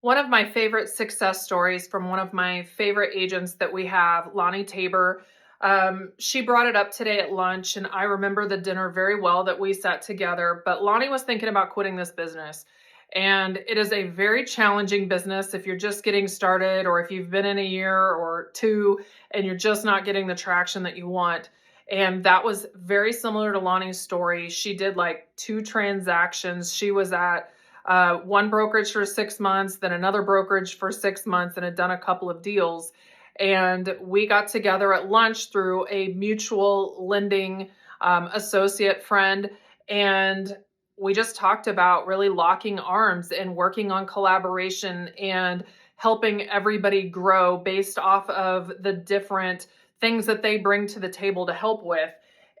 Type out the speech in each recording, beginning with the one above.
One of my favorite success stories from one of my favorite agents that we have, LONI Tabor, she brought it up today at lunch, and I remember the dinner very well that we sat together. But LONI was thinking about quitting this business. And it is a very challenging business if you're just getting started, or if you've been in a year or two and you're just not getting the traction that you want. And that was very similar to Lonnie's story. She did like 2 transactions. She was at one brokerage for 6 months, then another brokerage for 6 months, and had done a couple of deals. And we got together at lunch through a mutual lending associate friend. And we just talked about really locking arms and working on collaboration and helping everybody grow based off of the different things that they bring to the table to help with.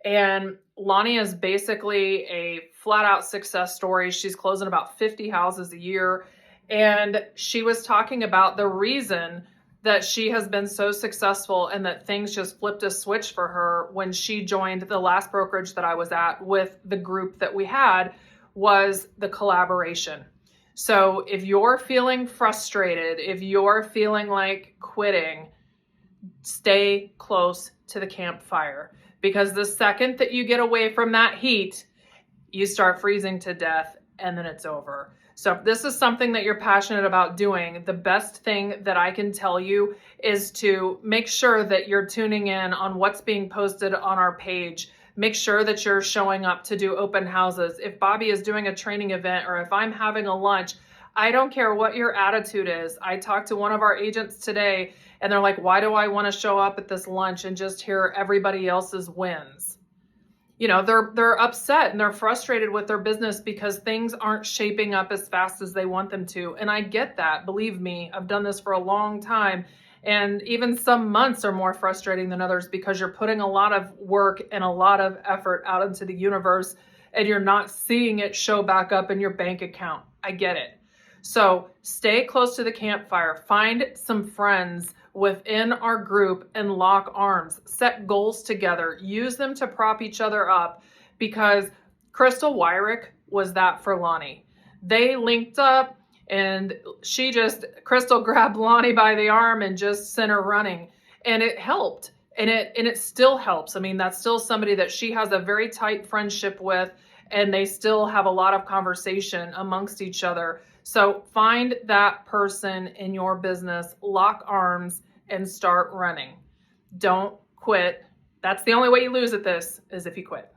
And LONI is basically a flat out success story. She's closing about 50 houses a year. And she was talking about the reason that she has been so successful and that things just flipped a switch for her when she joined the last brokerage that I was at with the group that we had was the collaboration. So if you're feeling frustrated, if you're feeling like quitting, stay close to the campfire, because the second that you get away from that heat, you start freezing to death and then it's over. So if this is something that you're passionate about doing, the best thing that I can tell you is to make sure that you're tuning in on what's being posted on our page. Make sure that you're showing up to do open houses. If Bobby is doing a training event or if I'm having a lunch, I don't care what your attitude is. I talked to one of our agents today and they're like, why do I want to show up at this lunch and just hear everybody else's wins? You know, they're upset and they're frustrated with their business because things aren't shaping up as fast as they want them to. And I get that. Believe me, I've done this for a long time. And even some months are more frustrating than others because you're putting a lot of work and a lot of effort out into the universe and you're not seeing it show back up in your bank account. I get it. So stay close to the campfire. Find some friends within our group and lock arms. Set goals together. Use them to prop each other up, because Crystal Wyrick was that for LONI. They linked up and Crystal grabbed LONI by the arm and just sent her running. And it helped. And it still helps. I mean, that's still somebody that she has a very tight friendship with, and they still have a lot of conversation amongst each other. So find that person in your business, lock arms, and start running. Don't quit. That's the only way you lose at this, is if you quit.